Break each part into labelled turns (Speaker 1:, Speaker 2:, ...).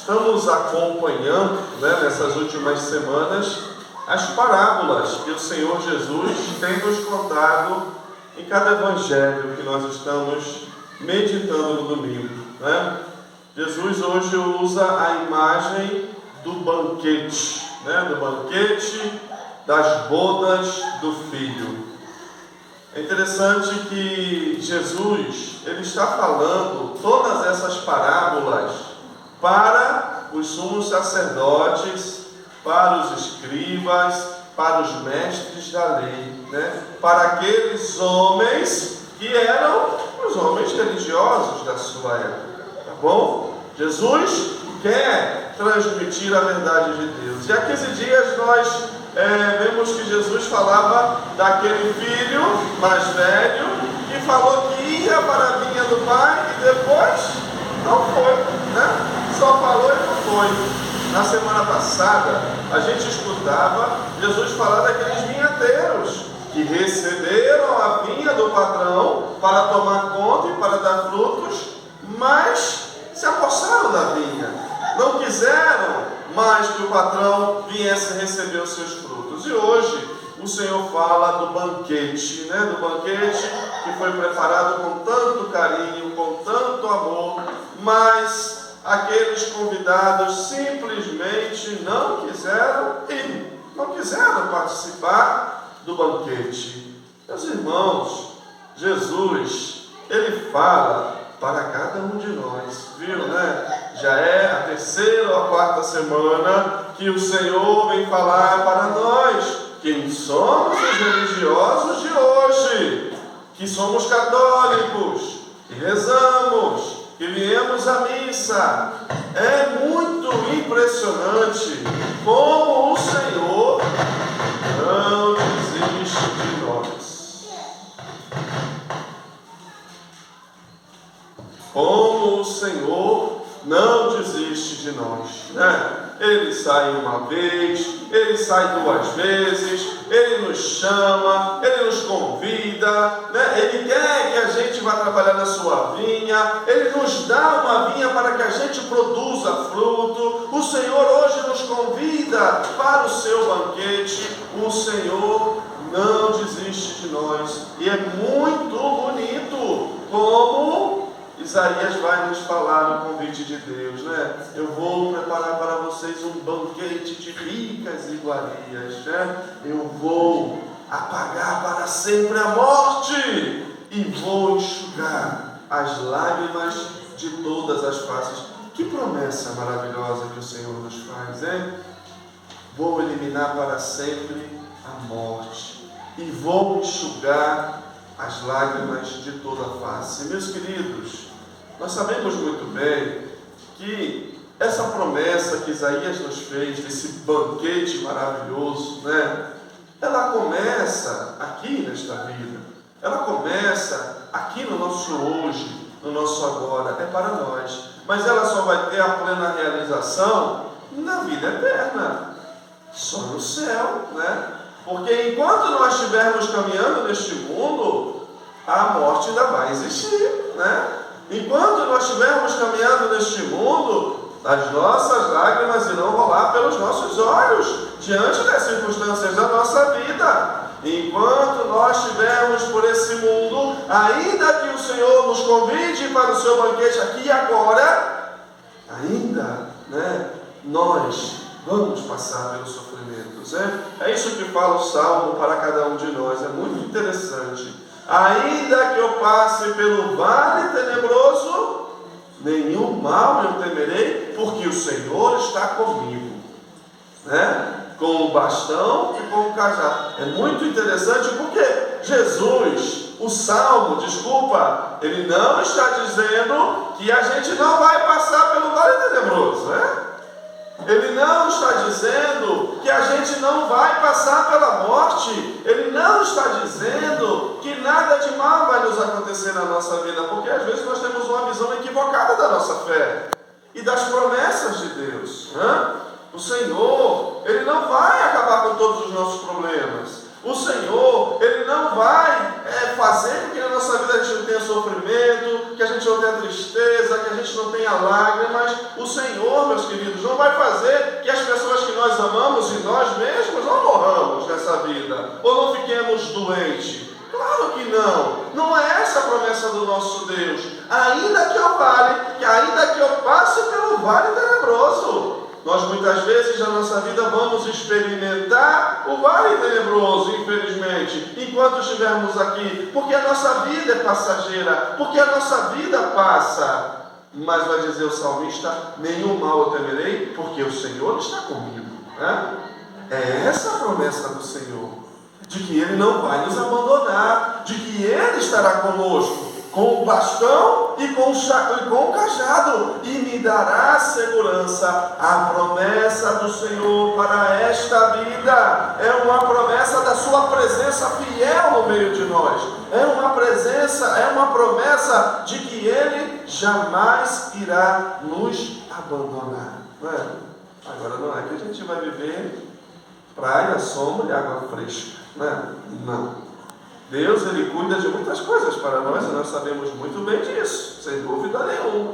Speaker 1: Estamos acompanhando, nessas últimas semanas, as parábolas que o Senhor Jesus tem nos contado em cada evangelho que nós estamos meditando no domingo. Jesus hoje usa a imagem do banquete, do banquete das bodas do Filho. É interessante que Jesus, ele está falando todas essas parábolas para os sumos sacerdotes, para os escribas, para os mestres da lei, para aqueles homens que eram os homens religiosos da sua época, tá bom? Jesus quer transmitir a verdade de Deus. E há 15 dias nós vemos que Jesus falava daquele filho mais velho que falou que ia para a vinha do pai e depois não foi, Só falou e não foi. Na semana passada a gente escutava Jesus falar daqueles vinhateiros que receberam a vinha do patrão para tomar conta e para dar frutos, mas se apossaram da vinha, não quiseram mais que o patrão viesse receber os seus frutos. E hoje o Senhor fala do banquete, do banquete que foi preparado com tanto carinho, com tanto amor, mas aqueles convidados simplesmente não quiseram ir, não quiseram participar do banquete. Meus irmãos, Jesus, ele fala para cada um de nós, viu, Já é a terceira ou a quarta semana que o Senhor vem falar para nós, quem somos os religiosos de hoje, que somos católicos, que rezamos, que viemos à missa. É muito impressionante como o Senhor não desiste de nós. Como o Senhor não desiste de nós, Ele sai uma vez, Ele sai duas vezes, Ele nos chama, Ele nos convida, Ele quer que a gente vá trabalhar na sua vinha, Ele nos dá uma vinha para que a gente produza fruto. O Senhor hoje nos convida para o seu banquete. O Senhor não desiste de nós. E é muito bonito como Isaías vai nos falar no convite de Deus, Eu vou preparar para vocês um banquete de ricas iguarias, Eu vou apagar para sempre a morte e vou enxugar as lágrimas de todas as faces. Que promessa maravilhosa que o Senhor nos faz, Vou eliminar para sempre a morte e vou enxugar as lágrimas de toda a face. Meus queridos, nós sabemos muito bem que essa promessa que Isaías nos fez, desse banquete maravilhoso, ela começa aqui nesta vida, ela começa aqui no nosso hoje, no nosso agora, é para nós, mas ela só vai ter a plena realização na vida eterna, só no céu, Porque enquanto nós estivermos caminhando neste mundo, a morte ainda vai existir, Enquanto nós estivermos caminhando neste mundo, as nossas lágrimas irão rolar pelos nossos olhos, diante das circunstâncias da nossa vida. Enquanto nós estivermos por esse mundo, ainda que o Senhor nos convide para o seu banquete aqui e agora, ainda, nós vamos passar pelos sofrimentos, É isso que fala o Salmo para cada um de nós, é muito interessante. Ainda que eu passe pelo vale tenebroso, nenhum mal eu temerei, porque o Senhor está comigo, Com o bastão e com o cajado. É muito interessante porque Jesus, o Salmo, ele não está dizendo que a gente não vai passar pelo vale tenebroso, Ele não está dizendo que a gente não vai passar pela morte. Ele não está dizendo que nada de mal vai nos acontecer na nossa vida, porque às vezes nós temos uma visão equivocada da nossa fé e das promessas de Deus. O Senhor, Ele não vai acabar com todos os nossos problemas. O Senhor, Ele não vai fazer com que na nossa vida a gente tenha sofrimento, que a gente não tenha tristeza, que a gente não tenha lágrimas. O Senhor, meus queridos, não vai fazer que as pessoas que nós amamos e nós mesmos não morramos nessa vida, ou não fiquemos doentes. Claro que não. Não é essa a promessa do nosso Deus. Ainda que eu passe pelo vale tenebroso. Nós muitas vezes na nossa vida vamos experimentar o vale tenebroso, infelizmente, enquanto estivermos aqui, porque a nossa vida é passageira, porque a nossa vida passa. Mas vai dizer o salmista: nenhum mal eu temerei, porque o Senhor está comigo. É essa a promessa do Senhor, de que Ele não vai nos abandonar, de que Ele estará conosco, com o bastão e com o cajado, e me dará segurança. A promessa do Senhor para esta vida é uma promessa da sua presença fiel no meio de nós, é uma promessa de que Ele jamais irá nos abandonar. Agora não é que a gente vai viver praia, sombra e água fresca, não. Deus, Ele cuida de muitas coisas para nós, e nós sabemos muito bem disso, sem dúvida nenhuma,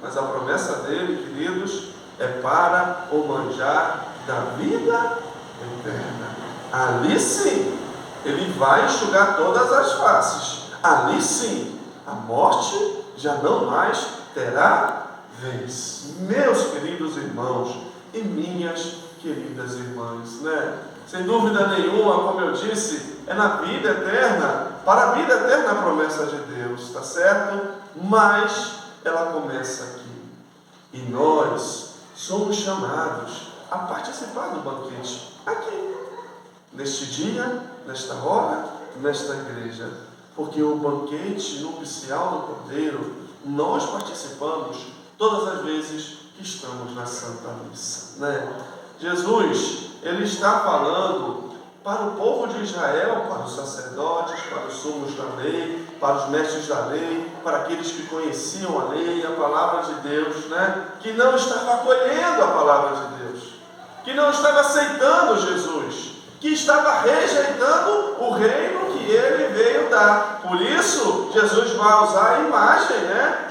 Speaker 1: Mas a promessa dele, queridos, é para o manjar da vida eterna. Ali sim, Ele vai enxugar todas as faces. Ali sim, a morte já não mais terá vez. Meus queridos irmãos e minhas queridas irmãs, Sem dúvida nenhuma, como eu disse, é na vida eterna, para a vida eterna a promessa de Deus, está certo? Mas ela começa aqui. E nós somos chamados a participar do banquete aqui, neste dia, nesta hora, nesta igreja. Porque o banquete nupcial do Cordeiro, nós participamos todas as vezes que estamos na Santa Missa, Jesus, Ele está falando para o povo de Israel, para os sacerdotes, para os sumos da lei, para os mestres da lei, para aqueles que conheciam a lei, a palavra de Deus, que não estava acolhendo a palavra de Deus, que não estava aceitando Jesus, que estava rejeitando o reino que Ele veio dar. Por isso, Jesus vai usar a imagem,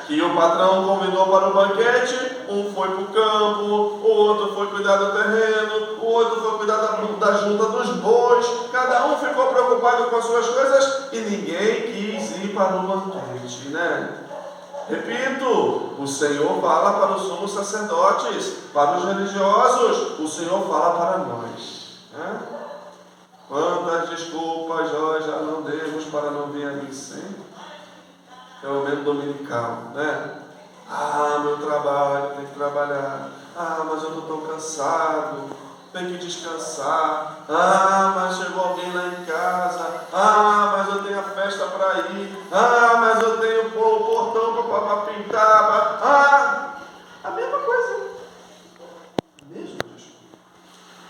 Speaker 1: que o patrão convidou para o banquete. Um foi para o campo, o outro foi cuidar do terreno, o outro foi cuidar da junta dos bois. Cada um ficou preocupado com as suas coisas e ninguém quis ir para o banquete, Repito, o Senhor fala para os sumos sacerdotes, para os religiosos, o Senhor fala para nós, Quantas desculpas nós já não demos para não vir à missa, pelo menos dominical, meu trabalho, tem que trabalhar. Mas eu estou tão cansado, tem que descansar. Mas chegou alguém lá em casa. Mas eu tenho a festa para ir. Mas eu tenho o portão para pintar. A mesma coisa. Mesmo desculpa.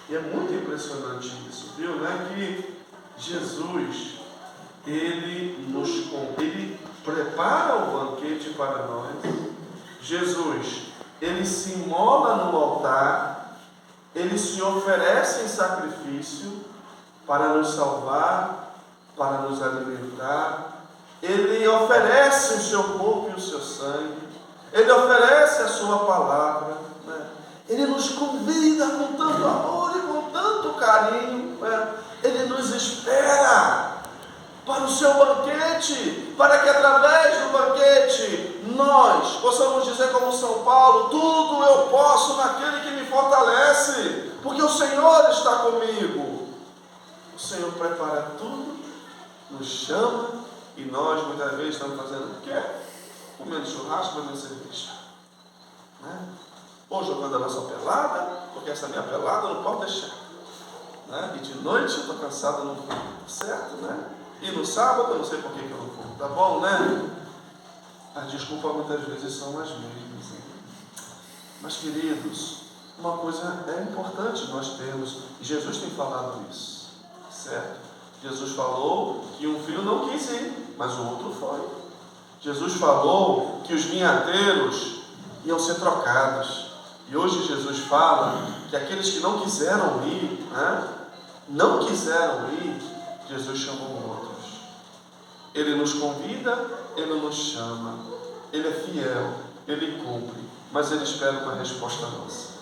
Speaker 1: E é muito impressionante isso, viu? Que Jesus, Ele prepara o banquete para nós. Jesus, Ele se imola no altar, Ele se oferece em sacrifício para nos salvar, para nos alimentar. Ele oferece o seu corpo e o seu sangue, Ele oferece a sua palavra, Ele nos convida com tanto amor e com tanto carinho, Ele nos espera para o seu banquete, para que através do banquete nós possamos dizer como São Paulo: tudo eu posso naquele que me fortalece, porque o Senhor está comigo. O Senhor prepara tudo, nos chama, e nós muitas vezes estamos fazendo o quê? Comendo churrasco, fazendo cerveja, ou jogando a nossa pelada, porque essa minha pelada não pode deixar, e de noite eu estou cansado, não vou, certo, E no sábado, eu não sei por que eu não vou, tá bom, As desculpas muitas vezes são as mesmas, Mas, queridos, uma coisa é importante nós termos, e Jesus tem falado isso, certo? Jesus falou que um filho não quis ir, mas o outro foi. Jesus falou que os vinhateiros iam ser trocados, e hoje Jesus fala que aqueles que não quiseram ir, Jesus chamou outros. Ele nos convida, Ele nos chama. Ele é fiel, Ele cumpre, mas Ele espera uma resposta nossa.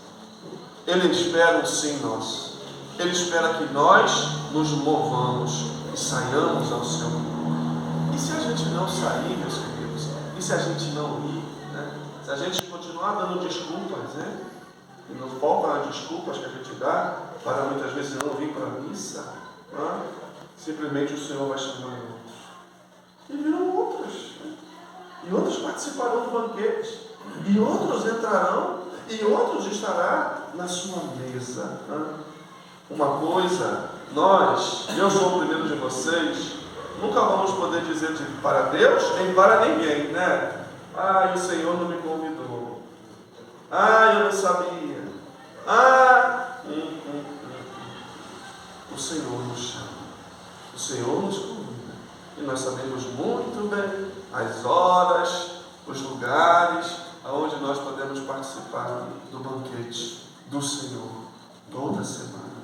Speaker 1: Ele espera um sim nosso. Ele espera que nós nos movamos e saiamos ao seu amor. E se a gente não sair, meus queridos, e se a gente não ir, né? Se a gente continuar dando desculpas, né? E não faltam as desculpas que a gente dá para muitas vezes não vir para a missa, né? Simplesmente o Senhor vai chamando outros. E virão outros. Né? E outros participarão do banquete. E outros entrarão. E outros estarão na sua mesa. Né? Uma coisa, eu sou o primeiro de vocês, nunca vamos poder dizer para Deus nem para ninguém, né? O Senhor não me convidou. Eu não sabia. O Senhor nos chama. O Senhor nos convida. E nós sabemos muito bem as horas, os lugares aonde nós podemos participar do banquete do Senhor. Toda semana,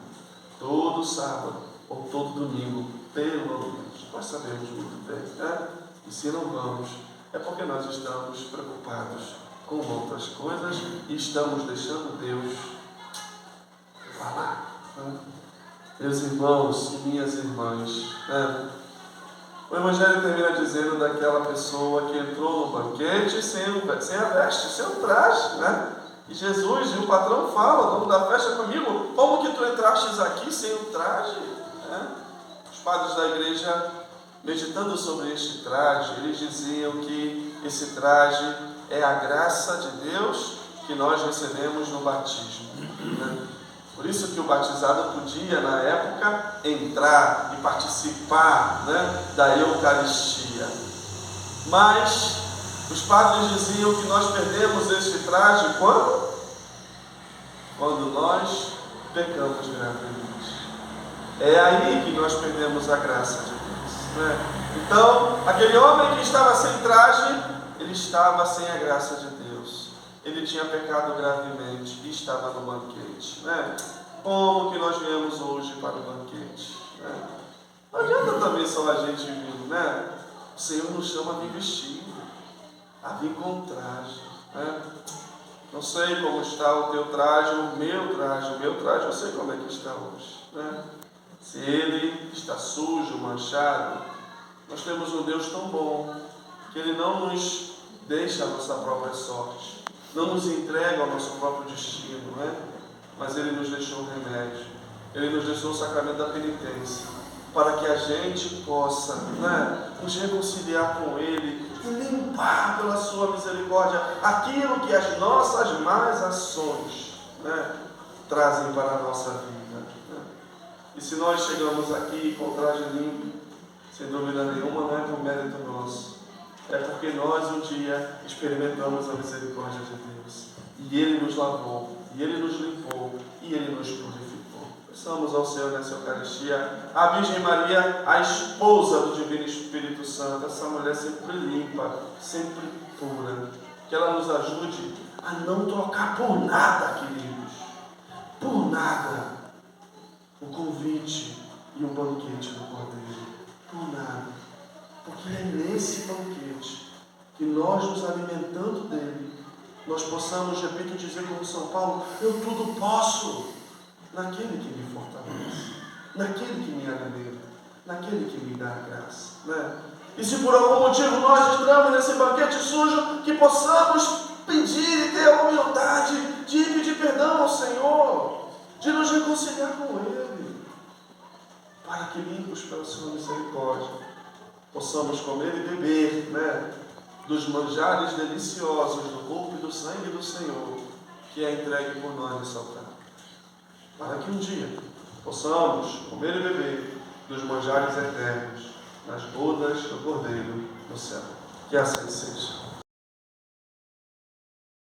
Speaker 1: todo sábado ou todo domingo, pelo menos. Nós sabemos muito bem, né? E se não vamos, é porque nós estamos preocupados com outras coisas e estamos deixando Deus falar. Né? Meus irmãos e minhas irmãs, né? O Evangelho termina dizendo daquela pessoa que entrou no banquete sem a veste, sem o traje, né? E Jesus e o patrão falam, o dono da festa, comigo, como que tu entrastes aqui sem o traje? Né? Os padres da igreja, meditando sobre este traje, eles diziam que esse traje é a graça de Deus que nós recebemos no batismo. Né? Por isso que o batizado podia, na época, entrar e participar, né, da Eucaristia. Mas os padres diziam que nós perdemos este traje quando? Quando nós pecamos gravemente. É aí que nós perdemos a graça de Deus. Né? Então, aquele homem que estava sem traje, ele estava sem a graça de Deus. Ele tinha pecado gravemente e estava no banquete. Né? Como que nós viemos hoje para o banquete? Né? Não adianta também só a gente vir, né? O Senhor nos chama a vir vestido, a vir com traje. Né? Não sei como está o teu traje, o meu traje, eu sei como é que está hoje. Né? Se ele está sujo, manchado, nós temos um Deus tão bom, que Ele não nos deixa a nossa própria sorte, não nos entrega ao nosso próprio destino, né? Mas Ele nos deixou o remédio, Ele nos deixou o sacramento da penitência, para que a gente possa, né, nos reconciliar com Ele e limpar pela sua misericórdia aquilo que as nossas más ações, né, trazem para a nossa vida. Né? E se nós chegamos aqui com o traje limpo, sem dúvida nenhuma, não é por mérito nosso, é porque nós um dia experimentamos a misericórdia de Deus, e Ele nos lavou, e Ele nos limpou, e Ele nos purificou. Peçamos ao Senhor nessa Eucaristia, a Virgem Maria, a esposa do Divino Espírito Santo, essa mulher sempre limpa, sempre pura, que ela nos ajude a não trocar por nada, queridos, por nada, o convite e o banquete do Cordeiro, por nada, porque é nesse banquete que nós, nos alimentando dele, nós possamos, repito, dizer como São Paulo, eu tudo posso naquele que me fortalece, naquele que me alimenta, naquele que me dá graça. Né? E se por algum motivo nós entramos nesse banquete sujo, que possamos pedir e ter a humildade de pedir perdão ao Senhor, de nos reconciliar com Ele, para que, limpos pela sua misericórdia, possamos comer e beber, né, dos manjares deliciosos do corpo e do sangue do Senhor, que é entregue por nós nesse altar. Para que um dia possamos comer e beber dos manjares eternos, nas bodas do Cordeiro no céu. Que assim seja.